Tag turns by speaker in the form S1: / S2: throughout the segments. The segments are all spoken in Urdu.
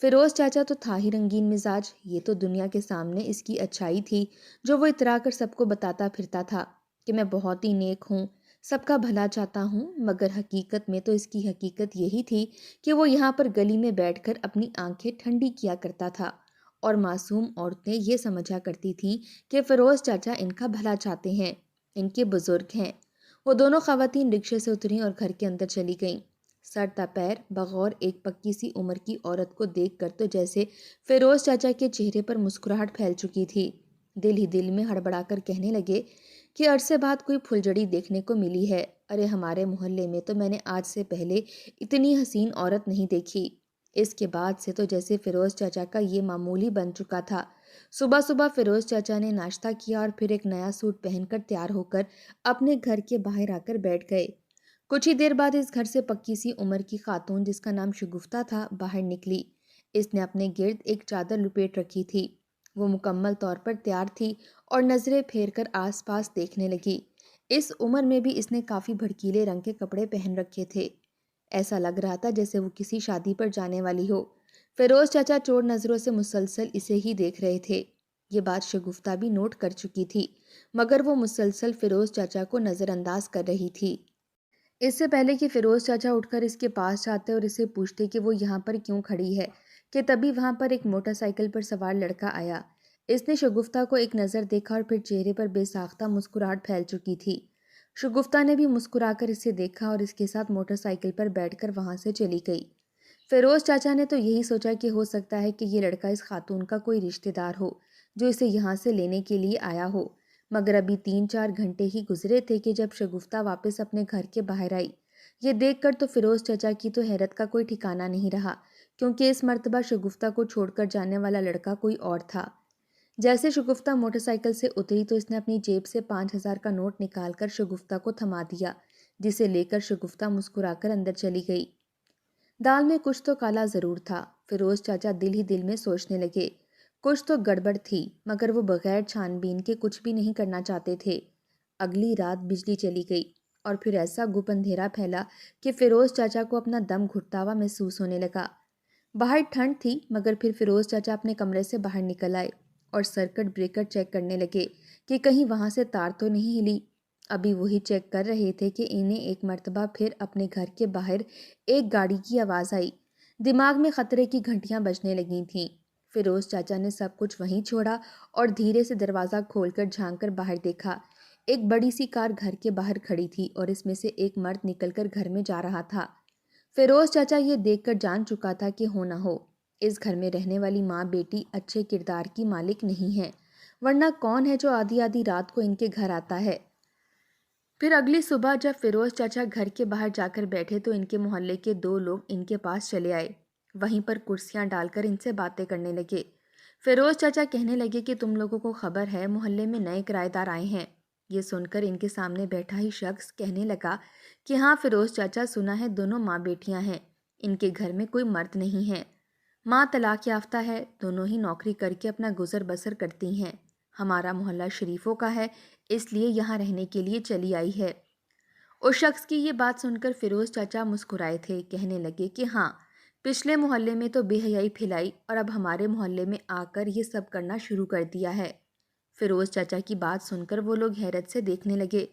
S1: فیروز چاچا تو تھا ہی رنگین مزاج، یہ تو دنیا کے سامنے اس کی اچھائی تھی جو وہ اترا کر سب کو بتاتا پھرتا تھا کہ میں بہت ہی نیک ہوں، سب کا بھلا چاہتا ہوں، مگر حقیقت میں تو اس کی حقیقت یہی تھی کہ وہ یہاں پر گلی میں بیٹھ کر اپنی آنکھیں ٹھنڈی کیا کرتا تھا، اور معصوم عورتیں یہ سمجھا کرتی تھیں کہ فیروز چاچا ان کا بھلا چاہتے ہیں، ان کے بزرگ ہیں۔ وہ دونوں خواتین رکشے سے اتریں اور گھر کے اندر چلی گئیں۔ سر تپیر بغور ایک پکی سی عمر کی عورت کو دیکھ کر تو جیسے فیروز چاچا کے چہرے پر مسکراہٹ پھیل چکی تھی، دل ہی دل میں ہڑبڑا کر کہنے لگے کہ عرصے بعد کوئی پھلجڑی دیکھنے کو ملی ہے، ارے ہمارے محلے میں تو میں نے آج سے پہلے اتنی حسین عورت نہیں دیکھی۔ اس کے بعد سے تو جیسے فیروز چاچا کا یہ معمولی بن چکا تھا۔ صبح صبح فیروز چاچا نے ناشتہ کیا اور پھر ایک نیا سوٹ پہن کر تیار ہو کر اپنے گھر کے باہر آ کر بیٹھ گئے۔ کچھ ہی دیر بعد اس گھر سے پکی سی عمر کی خاتون جس کا نام شگفتہ تھا باہر نکلی۔ اس نے اپنے گرد ایک چادر لپیٹ رکھی تھی، وہ مکمل طور پر تیار تھی اور نظریں پھیر کر آس پاس دیکھنے لگی۔ اس عمر میں بھی اس نے کافی بھڑکیلے رنگ کے کپڑے پہن رکھے تھے، ایسا لگ رہا تھا جیسے وہ کسی شادی پر جانے والی ہو۔ فیروز چاچا چور نظروں سے مسلسل اسے ہی دیکھ رہے تھے۔ یہ بات شگفتہ بھی نوٹ کر چکی تھی، مگر وہ مسلسل فیروز چاچا کو نظر انداز کر رہی تھی۔ اس سے پہلے کہ فیروز چاچا اٹھ کر اس کے پاس جاتے اور اسے پوچھتے کہ وہ یہاں پر کیوں کھڑی ہے، کہ تبھی وہاں پر ایک موٹر سائیکل پر سوار لڑکا آیا۔ اس نے شگفتہ کو ایک نظر دیکھا اور پھر چہرے پر بے ساختہ مسکراہٹ پھیل چکی تھی۔ شگفتہ نے بھی مسکرا کر اسے دیکھا اور اس کے ساتھ موٹر سائیکل پر بیٹھ کر وہاں سے چلی گئی۔ فیروز چاچا نے تو یہی سوچا کہ ہو سکتا ہے کہ یہ لڑکا اس خاتون کا کوئی رشتہ دار ہو جو اسے یہاں سے لینے کے لیے آیا ہو، مگر ابھی 3-4 گھنٹے ہی گزرے تھے کہ جب شگفتہ واپس اپنے گھر کے باہر آئی۔ یہ دیکھ کر تو فیروز چاچا کی تو حیرت کا کوئی ٹھکانہ نہیں رہا، کیونکہ اس مرتبہ شگفتہ کو چھوڑ کر جانے والا لڑکا کوئی اور تھا۔ جیسے شگفتہ موٹر سائیکل سے اتری تو اس نے اپنی جیب سے 5,000 کا نوٹ نکال کر شگفتہ کو تھما دیا، جسے لے کر شگفتہ مسکرا کر اندر چلی گئی۔ دال میں کچھ تو کالا ضرور تھا، فیروز چاچا دل ہی دل میں سوچنے لگے۔ کچھ تو گڑبڑ تھی، مگر وہ بغیر چھان بین کے کچھ بھی نہیں کرنا چاہتے تھے۔ اگلی رات بجلی چلی گئی اور پھر ایسا گپ اندھیرا پھیلا کہ فیروز چاچا کو اپنا دم گھٹتا ہوا محسوس ہونے لگا۔ باہر ٹھنڈ تھی، مگر پھر فیروز چاچا اپنے کمرے سے باہر نکل آئے اور سرکٹ بریکر چیک کرنے لگے کہ کہیں وہاں سے تار تو نہیں ہلی۔ ابھی وہی چیک کر رہے تھے کہ انہیں ایک مرتبہ پھر اپنے گھر کے باہر ایک گاڑی کی آواز آئی۔ دماغ میں خطرے کی گھنٹیاں بجنے لگی تھیں۔ فیروز چاچا نے سب کچھ وہیں چھوڑا اور دھیرے سے دروازہ کھول کر جھانک کر باہر دیکھا۔ ایک بڑی سی کار گھر کے باہر کھڑی تھی اور اس میں سے ایک مرد نکل کر گھر میں جا رہا تھا۔ فیروز چاچا یہ دیکھ کر جان چکا تھا کہ ہو نہ ہو اس گھر میں رہنے والی ماں بیٹی اچھے کردار کی مالک نہیں ہے، ورنہ کون ہے جو آدھی آدھی رات کو ان کے گھر آتا ہے۔ پھر اگلی صبح جب فیروز چاچا گھر کے باہر جا کر بیٹھے تو ان کے محلے کے 2 لوگ ان کے پاس چلے آئے، وہیں پر کرسیاں ڈال کر ان سے باتیں کرنے لگے۔ فیروز چاچا کہنے لگے کہ تم لوگوں کو خبر ہے محلے میں نئے کرایہ دار آئے ہیں۔ یہ سن کر ان کے سامنے بیٹھا ہی شخص کہنے لگا کہ ہاں فیروز چاچا، سنا ہے دونوں ماں بیٹیاں ہیں، ان کے گھر میں کوئی مرد نہیں ہے، ماں طلاق یافتہ ہے، دونوں ہی نوکری کر کے اپنا گزر بسر کرتی ہیں، ہمارا محلہ شریفوں کا ہے، اس لیے یہاں رہنے کے لیے چلی آئی ہے۔ اس شخص کی یہ بات سن کر فیروز چاچا مسکرائے تھے، کہنے لگے کہ ہاں پچھلے محلے میں تو بے حیائی پھیلائی اور اب ہمارے محلے میں آ کر یہ سب کرنا شروع کر دیا ہے۔ فیروز چاچا کی بات سن کر وہ لوگ حیرت سے دیکھنے لگے۔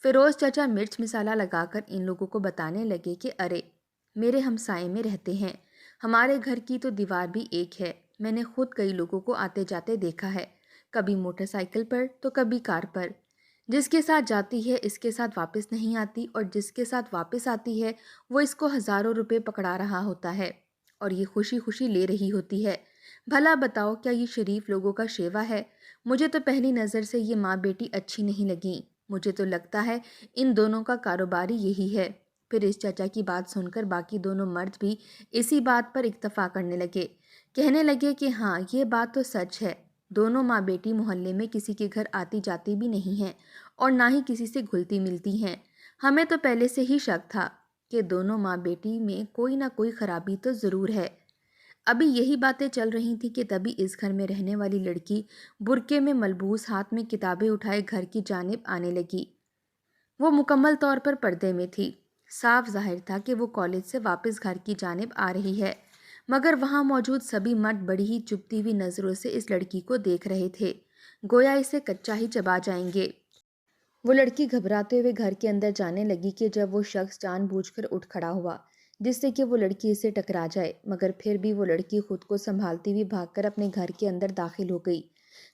S1: فیروز چاچا مرچ مسالہ لگا کر ان لوگوں کو بتانے لگے کہ ارے میرے ہمسائے میں رہتے ہیں، ہمارے گھر کی تو دیوار بھی ایک ہے، میں نے خود کئی لوگوں کو آتے جاتے دیکھا ہے، کبھی موٹر سائیکل پر تو کبھی کار پر، جس کے ساتھ جاتی ہے اس کے ساتھ واپس نہیں آتی اور جس کے ساتھ واپس آتی ہے وہ اس کو ہزاروں روپے پکڑا رہا ہوتا ہے اور یہ خوشی خوشی لے رہی ہوتی ہے۔ بھلا بتاؤ کیا یہ شریف لوگوں کا شیوا ہے؟ مجھے تو پہلی نظر سے یہ ماں بیٹی اچھی نہیں لگیں، مجھے تو لگتا ہے ان دونوں کا کاروبار ہی یہی ہے۔ پھر اس چچا کی بات سن کر باقی دونوں مرد بھی اسی بات پر اکتفا کرنے لگے، کہنے لگے کہ ہاں یہ بات تو سچ ہے، دونوں ماں بیٹی محلے میں کسی کے گھر آتی جاتی بھی نہیں ہیں اور نہ ہی کسی سے گھلتی ملتی ہیں، ہمیں تو پہلے سے ہی شک تھا کہ دونوں ماں بیٹی میں کوئی نہ کوئی خرابی تو ضرور ہے۔ ابھی یہی باتیں چل رہی تھیں کہ تبھی اس گھر میں رہنے والی لڑکی برقعے میں ملبوس ہاتھ میں کتابیں اٹھائے گھر کی جانب آنے لگی۔ وہ مکمل طور پر پردے میں تھی، صاف ظاہر تھا کہ وہ کالج سے واپس گھر کی جانب آ رہی ہے، مگر وہاں موجود سبھی مرد بڑی ہی چبھتی ہوئی نظروں سے اس لڑکی کو دیکھ رہے تھے، گویا اسے کچا ہی چبا جائیں گے۔ وہ لڑکی گھبراتے ہوئے گھر کے اندر جانے لگی کہ جب وہ شخص جان بوجھ کر اٹھ کھڑا ہوا جس سے کہ وہ لڑکی اسے ٹکرا جائے، مگر پھر بھی وہ لڑکی خود کو سنبھالتی ہوئی بھاگ کر اپنے گھر کے اندر داخل ہو گئی۔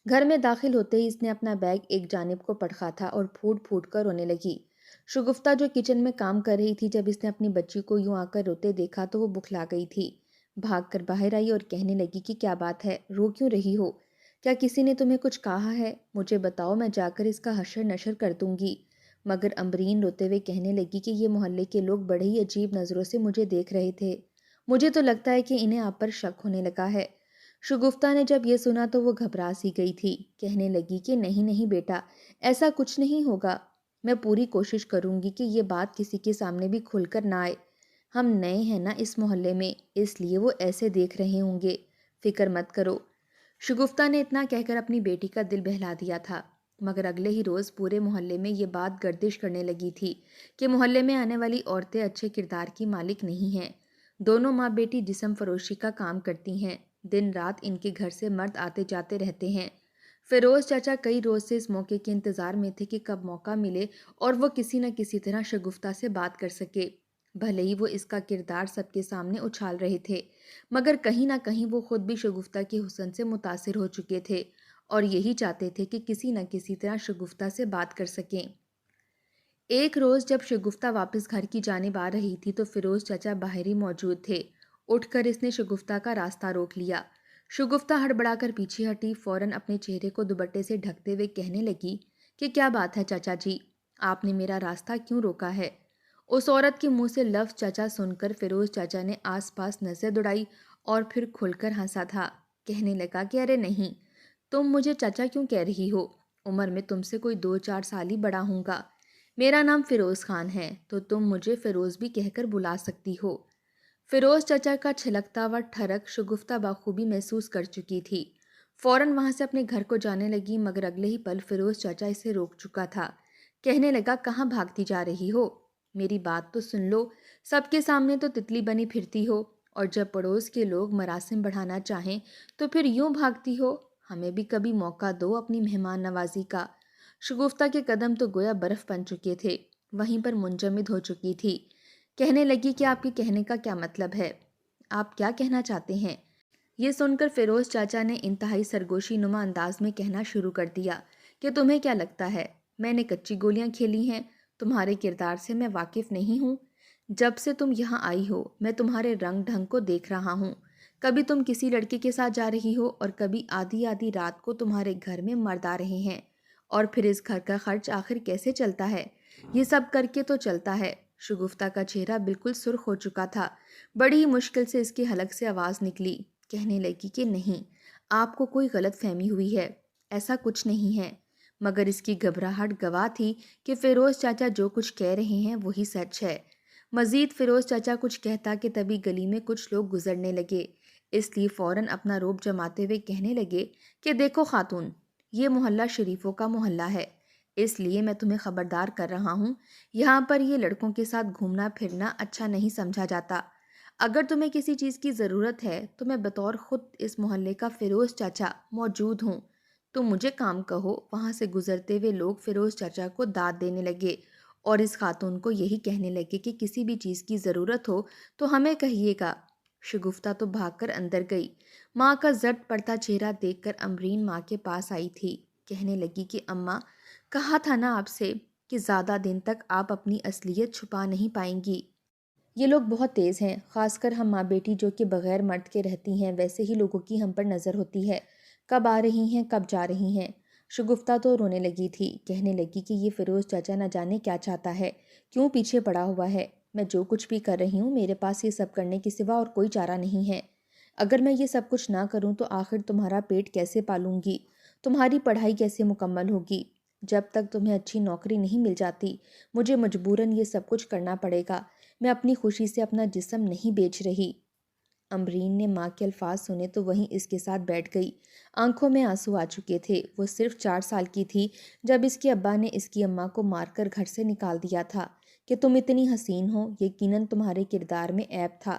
S1: گھر میں داخل ہوتے ہی اس نے اپنا بیگ ایک جانب کو پٹکا تھا اور پھوٹ پھوٹ کر رونے لگی۔ شگفتہ جو کچن میں کام کر رہی تھی، جب اس نے اپنی بچی کو یوں آ کر روتے دیکھا تو وہ بکھلا گئی تھی۔ بھاگ کر باہر آئی اور کہنے لگی کہ کیا بات ہے، رو کیوں رہی ہو؟ کیا کسی نے تمہیں کچھ کہا ہے؟ مجھے بتاؤ، میں جا کر اس کا حشر نشر کر دوں گی۔ مگر امبرین روتے ہوئے کہنے لگی کہ یہ محلے کے لوگ بڑے ہی عجیب نظروں سے مجھے دیکھ رہے تھے، مجھے تو لگتا ہے کہ انہیں آپ پر شک ہونے لگا ہے۔ شگفتہ نے جب یہ سنا تو وہ گھبرا سی گئی تھی، کہنے لگی کہ نہیں نہیں بیٹا، ایسا کچھ نہیں ہوگا، میں پوری کوشش کروں گی کہ یہ بات کسی کے سامنے بھی کھل کر نہ آئے۔ ہم نئے ہیں نا اس محلے میں، اس لیے وہ ایسے دیکھ رہے ہوں گے، فکر مت کرو۔ شگفتہ نے اتنا کہہ کر اپنی بیٹی کا دل بہلا دیا تھا، مگر اگلے ہی روز پورے محلے میں یہ بات گردش کرنے لگی تھی کہ محلے میں آنے والی عورتیں اچھے کردار کی مالک نہیں ہیں۔ دونوں ماں بیٹی جسم فروشی کا کام کرتی ہیں، دن رات ان کے گھر سے مرد آتے جاتے رہتے ہیں۔ فیروز چچا کئی روز سے اس موقع کے انتظار میں تھے کہ کب موقع ملے اور وہ کسی نہ کسی طرح شگفتہ سے بات کر سکے۔ بھلے ہی وہ اس کا کردار سب کے سامنے اچھال رہے تھے، مگر کہیں نہ کہیں وہ خود بھی شگفتہ کے حسن سے متاثر ہو چکے تھے اور یہی چاہتے تھے کہ کسی نہ کسی طرح شگفتہ سے بات کر سکیں۔ ایک روز جب شگفتہ واپس گھر کی جانب آ رہی تھی تو فیروز چچا باہر ہی موجود تھے۔ اٹھ کر اس نے شگفتہ کا راستہ روک لیا۔ شگفتہ ہڑبڑا کر پیچھے ہٹی، فوراً اپنے چہرے کو دوپٹے سے ڈھکتے ہوئے کہنے لگی کہ کیا بات ہے چچا جی، آپ نے میرا راستہ کیوں روکا ہے؟ اس عورت کے منہ سے لفظ چچا سن کر فیروز چچا نے آس پاس نظر دوڑائی اور پھر کھل کر ہنسا تھا، کہنے لگا کہ ارے نہیں، تم مجھے چچا کیوں کہہ رہی ہو؟ عمر میں تم سے کوئی 2-4 سال ہی بڑا ہوں گا۔ میرا نام فیروز خان ہے تو تم مجھے فیروز بھی کہہ کر بلا سکتی ہو۔ فیروز چچا کا چھلکتا ہوا ٹھڑک شگفتہ بخوبی محسوس کر چکی تھی، فوراً وہاں سے اپنے گھر کو جانے لگی، مگر اگلے ہی پل فیروز چچا اسے روک چکا تھا۔ کہنے لگا کہاں بھاگتی جا رہی ہو؟ میری بات تو سن لو، سب کے سامنے تو تتلی بنی پھرتی ہو اور جب پڑوس کے لوگ مراسم بڑھانا چاہیں تو پھر یوں بھاگتی ہو، ہمیں بھی کبھی موقع دو اپنی مہمان نوازی کا۔ شگفتہ کے قدم تو گویا برف بن چکے تھے، وہیں پر منجمد ہو چکی تھی۔ کہنے لگی کہ آپ کے کہنے کا کیا مطلب ہے؟ آپ کیا کہنا چاہتے ہیں؟ یہ سن کر فیروز چاچا نے انتہائی سرگوشی نما انداز میں کہنا شروع کر دیا کہ تمہیں کیا لگتا ہے میں نے کچی گولیاں کھیلی ہیں؟ تمہارے کردار سے میں واقف نہیں ہوں؟ جب سے تم یہاں آئی ہو میں تمہارے رنگ ڈھنگ کو دیکھ رہا ہوں، کبھی تم کسی لڑکے کے ساتھ جا رہی ہو اور کبھی آدھی آدھی رات کو تمہارے گھر میں مرد آ رہے ہیں، اور پھر اس گھر کا خرچ آخر کیسے چلتا ہے؟ یہ سب کر کے تو چلتا ہے۔ شگفتہ کا چہرہ بالکل سرخ ہو چکا تھا، بڑی ہی مشکل سے اس کی حلق سے آواز نکلی، کہنے لگی کہ نہیں، آپ کو کوئی غلط فہمی ہوئی ہے، ایسا کچھ نہیں ہے۔ مگر اس کی گھبراہٹ گواہ تھی کہ فیروز چاچا جو کچھ کہہ رہے ہیں وہی سچ ہے۔ مزید فیروز چاچا کچھ کہتا کہ تبھی گلی میں کچھ لوگ گزرنے لگے، اس لیے فوراً اپنا روب جماتے ہوئے کہنے لگے کہ دیکھو خاتون، یہ محلہ شریفوں کا محلہ ہے، اس لیے میں تمہیں خبردار کر رہا ہوں، یہاں پر یہ لڑکوں کے ساتھ گھومنا پھرنا اچھا نہیں سمجھا جاتا۔ اگر تمہیں کسی چیز کی ضرورت ہے تو میں بطور خود اس محلے کا فیروز چاچا موجود ہوں، تم مجھے کام کہو۔ وہاں سے گزرتے ہوئے لوگ فیروز چاچا کو داد دینے لگے اور اس خاتون کو یہی کہنے لگے کہ کسی بھی چیز کی ضرورت ہو تو ہمیں کہیے گا۔ شگفتہ تو بھاگ کر اندر گئی۔ ماں کا زرد پڑتا چہرہ دیکھ کر امبرین ماں کے پاس آئی تھی، کہنے لگی کہ اماں، کہا تھا نا آپ سے کہ زیادہ دن تک آپ اپنی اصلیت چھپا نہیں پائیں گی۔ یہ لوگ بہت تیز ہیں، خاص کر ہم ماں بیٹی جو کہ بغیر مرد کے رہتی ہیں، ویسے ہی لوگوں کی ہم پر نظر ہوتی ہے، کب آ رہی ہیں کب جا رہی ہیں۔ شگفتہ تو رونے لگی تھی، کہنے لگی کہ یہ فیروز چاچا نہ جانے کیا چاہتا ہے، کیوں پیچھے پڑا ہوا ہے۔ میں جو کچھ بھی کر رہی ہوں میرے پاس یہ سب کرنے کے سوا اور کوئی چارہ نہیں ہے۔ اگر میں یہ سب کچھ نہ کروں تو آخر تمہارا پیٹ کیسے پالوں گی، تمہاری پڑھائی کیسے مکمل ہوگی؟ جب تک تمہیں اچھی نوکری نہیں مل جاتی مجھے مجبوراً یہ سب کچھ کرنا پڑے گا، میں اپنی خوشی سے اپنا جسم نہیں بیچ رہی۔ امبرین نے ماں کے الفاظ سنے تو وہیں اس کے ساتھ بیٹھ گئی، آنکھوں میں آنسو آ چکے تھے۔ وہ صرف 4 سال کی تھی جب اس کے ابا نے اس کی اماں کو مار کر گھر سے نکال دیا تھا کہ تم اتنی حسین ہو، یقیناً تمہارے کردار میں عیب تھا،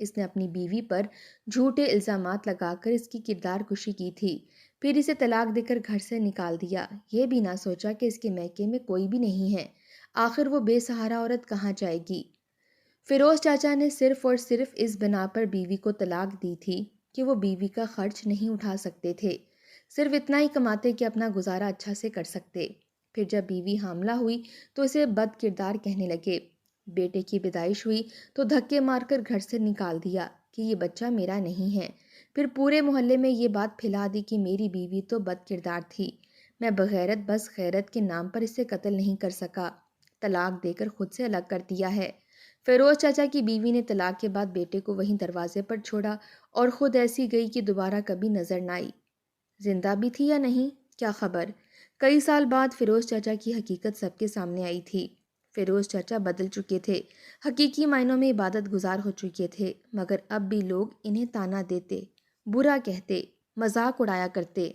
S1: اس نے اپنی بیوی پر جھوٹے الزامات لگا کر اس کی کردار کشی کی تھی، پھر اسے طلاق دے کر گھر سے نکال دیا، یہ بھی نہ سوچا کہ اس کے میکے میں کوئی بھی نہیں ہے، آخر وہ بے سہارا عورت کہاں جائے گی۔ فیروز چاچا نے صرف اور صرف اس بنا پر بیوی کو طلاق دی تھی کہ وہ بیوی کا خرچ نہیں اٹھا سکتے تھے، صرف اتنا ہی کماتے کہ اپنا گزارا اچھا سے کر سکتے۔ پھر جب بیوی حاملہ ہوئی تو اسے بد کردار کہنے لگے، بیٹے کی پیدائش ہوئی تو دھکے مار کر گھر سے نکال دیا کہ یہ بچہ میرا نہیں ہے، پھر پورے محلے میں یہ بات پھیلا دی کہ میری بیوی تو بد کردار تھی، میں بغیرت بس غیرت کے نام پر اسے قتل نہیں کر سکا، طلاق دے کر خود سے الگ کر دیا ہے۔ فیروز چاچا کی بیوی نے طلاق کے بعد بیٹے کو وہیں دروازے پر چھوڑا اور خود ایسی گئی کہ دوبارہ کبھی نظر نہ آئی۔ زندہ بھی تھی یا نہیں کیا خبر۔ کئی سال بعد فیروز چاچا کی حقیقت سب کے سامنے آئی تھی۔ فیروز چاچا بدل چکے تھے، حقیقی معنوں میں عبادت گزار ہو چکے تھے، مگر اب بھی لوگ انہیں تانا دیتے، برا کہتے، مذاق اڑایا کرتے۔